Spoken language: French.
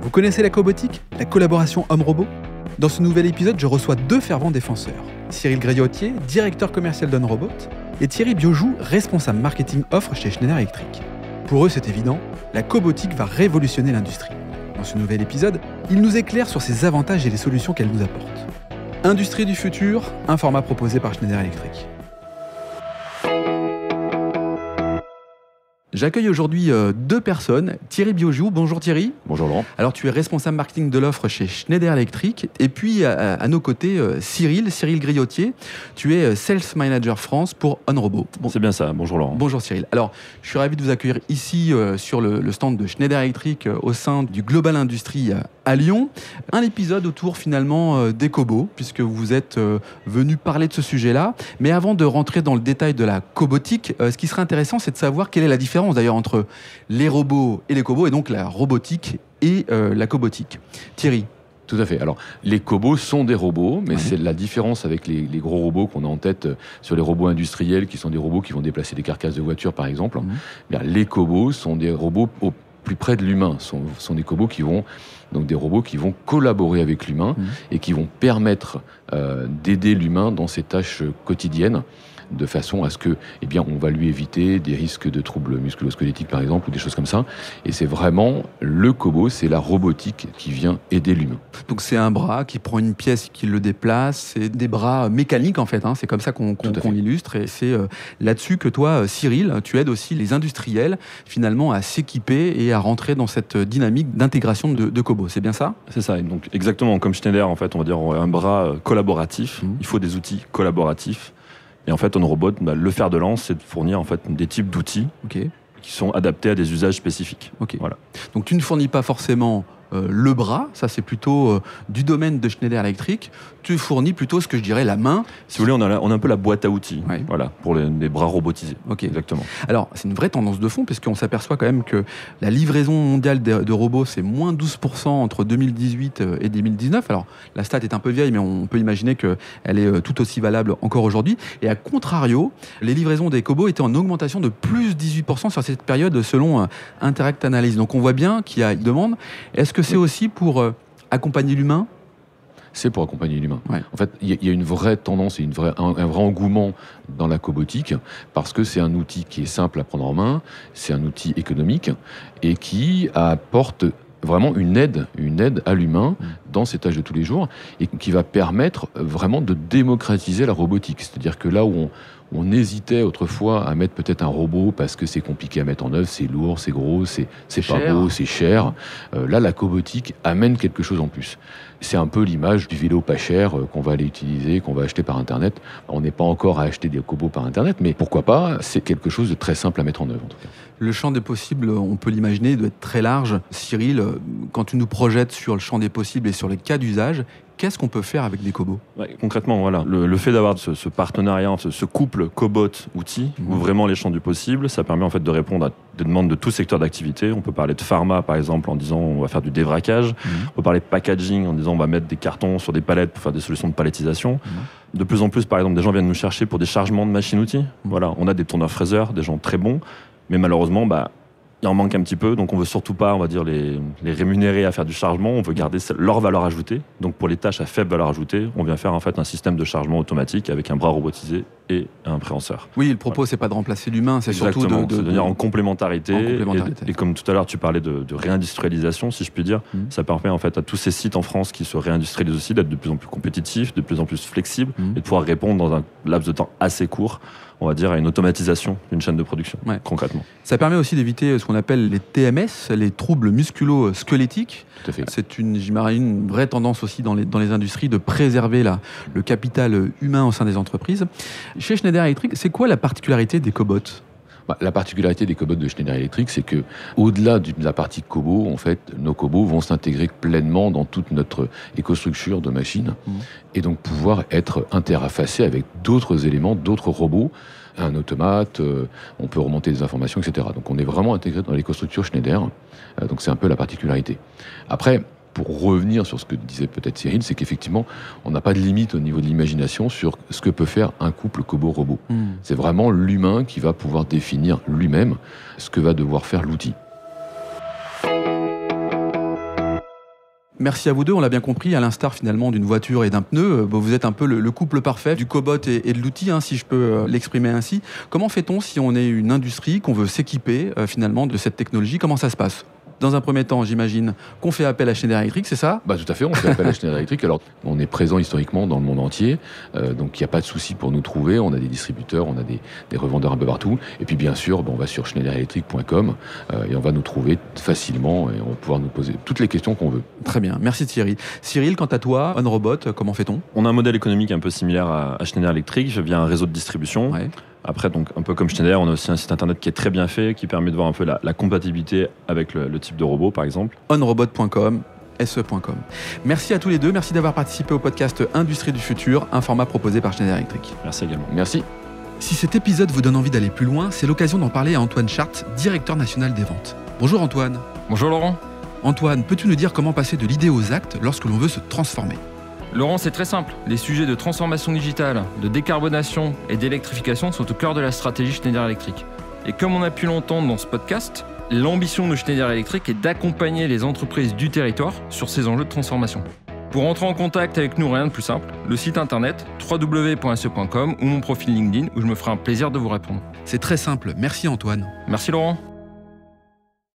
Vous connaissez la cobotique, la collaboration homme-robot? Dans ce nouvel épisode, je reçois deux fervents défenseurs. Cyril Griotier, directeur commercial d'OnRobot, et Thierry Biojou, responsable marketing offre chez Schneider Electric. Pour eux, c'est évident, la cobotique va révolutionner l'industrie. Dans ce nouvel épisode, ils nous éclairent sur ses avantages et les solutions qu'elle nous apporte. Industrie du futur, un format proposé par Schneider Electric. J'accueille aujourd'hui deux personnes. Thierry Biojou, bonjour Thierry. Bonjour Laurent. Alors tu es responsable marketing de l'offre chez Schneider Electric. Et puis à nos côtés, Cyril Griotier. Tu es Sales Manager France pour OnRobot. Bon. C'est bien ça, bonjour Laurent. Bonjour Cyril. Alors je suis ravi de vous accueillir ici sur le stand de Schneider Electric au sein du Global Industrie à Lyon. Un épisode autour finalement des cobots, puisque vous êtes venu parler de ce sujet-là. Mais avant de rentrer dans le détail de la cobotique, ce qui serait intéressant, c'est de savoir quelle est la différence d'ailleurs entre les robots et les cobots, et donc la robotique et la cobotique. Thierry. Tout à fait. Alors, les cobots sont des robots, mais c'est la différence avec les gros robots qu'on a en tête sur les robots industriels, qui sont des robots qui vont déplacer des carcasses de voitures, par exemple. Bien, les cobots sont des robots au plus près de l'humain. Sont des cobots qui vont donc des robots qui vont collaborer avec l'humain et qui vont permettre d'aider l'humain dans ses tâches quotidiennes, de façon à ce que, eh bien, on va lui éviter des risques de troubles musculo-squelettiques, par exemple, ou des choses comme ça. Et c'est vraiment le cobot, c'est la robotique qui vient aider l'humain. Donc c'est un bras qui prend une pièce, qui le déplace. C'est des bras mécaniques, en fait. Hein. C'est comme ça qu'on l'illustre. Et c'est là-dessus que toi, Cyril, tu aides aussi les industriels, finalement, à s'équiper et à rentrer dans cette dynamique d'intégration de cobots. C'est bien ça? C'est ça. Et donc, exactement comme Schneider, en fait, on va dire un bras collaboratif. Il faut des outils collaboratifs. Et en fait, OnRobot, le fer de lance, c'est de fournir en fait des types d'outils qui sont adaptés à des usages spécifiques. Voilà. Donc tu ne fournis pas forcément le bras, ça c'est plutôt du domaine de Schneider Electric. Tu fournis plutôt ce que je dirais la main. Si vous voulez, on a un peu la boîte à outils, voilà, pour les bras robotisés. Exactement. Alors c'est une vraie tendance de fond, puisqu'on s'aperçoit quand même que la livraison mondiale de robots, c'est moins 12% entre 2018 et 2019. Alors la stat est un peu vieille, mais on peut imaginer qu'elle est tout aussi valable encore aujourd'hui. Et à contrario, les livraisons des cobots étaient en augmentation de plus 18% sur cette période selon Interact Analyse. Donc on voit bien qu'il y a une demande. Est-ce que c'est aussi pour accompagner l'humain? C'est pour accompagner l'humain. En fait, il y a une vraie tendance et un vrai engouement dans la cobotique, parce que c'est un outil qui est simple à prendre en main, c'est un outil économique et qui apporte vraiment une aide à l'humain dans ses tâches de tous les jours, et qui va permettre vraiment de démocratiser la robotique. C'est-à-dire que là où on hésitait autrefois à mettre peut-être un robot parce que c'est compliqué à mettre en œuvre, c'est lourd, c'est gros, c'est pas beau, c'est cher. Là, la cobotique amène quelque chose en plus. C'est un peu l'image du vélo pas cher qu'on va aller utiliser, qu'on va acheter par Internet. On n'est pas encore à acheter des cobots par Internet, mais pourquoi pas, c'est quelque chose de très simple à mettre en œuvre, en tout cas. Le champ des possibles, on peut l'imaginer, doit être très large. Cyril, quand tu nous projettes sur le champ des possibles et sur les cas d'usage, qu'est-ce qu'on peut faire avec des cobots? Concrètement, voilà, le fait d'avoir ce partenariat, ce couple cobot-outil, ouvre vraiment les champs du possible. Ça permet en fait de répondre à des demandes de tout secteur d'activité. On peut parler de pharma, par exemple, en disant on va faire du dévraquage. On peut parler de packaging, en disant on va mettre des cartons sur des palettes pour faire des solutions de palettisation. De plus en plus, par exemple, des gens viennent nous chercher pour des chargements de machines-outils. Voilà, on a des tourneurs fraiseurs, des gens très bons, mais malheureusement, il en manque un petit peu, donc on veut surtout pas, on va dire, les rémunérer à faire du chargement. On veut garder leur valeur ajoutée. Donc pour les tâches à faible valeur ajoutée, on vient faire en fait un système de chargement automatique avec un bras robotisé et un préhenseur. Oui, le propos c'est pas de remplacer l'humain, c'est surtout de venir en complémentarité. Et comme tout à l'heure tu parlais de réindustrialisation, si je puis dire, ça permet en fait à tous ces sites en France qui se réindustrialisent aussi d'être de plus en plus compétitifs, de plus en plus flexibles et de pouvoir répondre dans un laps de temps assez court, on va dire, à une automatisation d'une chaîne de production, concrètement. Ça permet aussi d'éviter ce qu'on appelle les TMS, les troubles musculo-squelettiques. Tout à fait. C'est une vraie tendance aussi dans les industries de préserver le capital humain au sein des entreprises. Chez Schneider Electric, c'est quoi la particularité des cobots? La particularité des cobots de Schneider Electric, c'est que, au-delà de la partie cobot, en fait, nos cobots vont s'intégrer pleinement dans toute notre écostructure de machines et donc pouvoir être interfacés avec d'autres éléments, d'autres robots, un automate, on peut remonter des informations, etc. Donc on est vraiment intégré dans l'écostructure Schneider, donc c'est un peu la particularité. Après, pour revenir sur ce que disait peut-être Cyril, c'est qu'effectivement, on n'a pas de limite au niveau de l'imagination sur ce que peut faire un couple cobot-robot. C'est vraiment l'humain qui va pouvoir définir lui-même ce que va devoir faire l'outil. Merci à vous deux, on l'a bien compris, à l'instar finalement d'une voiture et d'un pneu, vous êtes un peu le couple parfait du cobot et de l'outil, si je peux l'exprimer ainsi. Comment fait-on si on est une industrie, qu'on veut s'équiper finalement de cette technologie? Comment ça se passe? Dans un premier temps, j'imagine qu'on fait appel à Schneider Electric, c'est ça? Tout à fait, on fait appel à Schneider Electric. Alors, on est présent historiquement dans le monde entier, donc il n'y a pas de souci pour nous trouver. On a des distributeurs, on a des revendeurs un peu partout. Et puis, bien sûr, on va sur schneiderelectric.com et on va nous trouver facilement et on va pouvoir nous poser toutes les questions qu'on veut. Très bien, merci Thierry. Cyril, quant à toi, OnRobot, comment fait-on? On a un modèle économique un peu similaire à Schneider Electric via un réseau de distribution. Ouais. Après, donc, un peu comme Schneider, on a aussi un site internet qui est très bien fait, qui permet de voir un peu la compatibilité avec le type de robot, par exemple. onrobot.com, se.com. Merci à tous les deux, merci d'avoir participé au podcast Industrie du futur, un format proposé par Schneider Electric. Merci également. Merci. Si cet épisode vous donne envie d'aller plus loin, c'est l'occasion d'en parler à Antoine Chart, directeur national des ventes. Bonjour Antoine. Bonjour Laurent. Antoine, peux-tu nous dire comment passer de l'idée aux actes lorsque l'on veut se transformer? Laurent, c'est très simple. Les sujets de transformation digitale, de décarbonation et d'électrification sont au cœur de la stratégie Schneider Electric. Et comme on a pu l'entendre dans ce podcast, l'ambition de Schneider Electric est d'accompagner les entreprises du territoire sur ces enjeux de transformation. Pour entrer en contact avec nous, rien de plus simple, le site internet www.se.com ou mon profil LinkedIn où je me ferai un plaisir de vous répondre. C'est très simple, merci Antoine. Merci Laurent.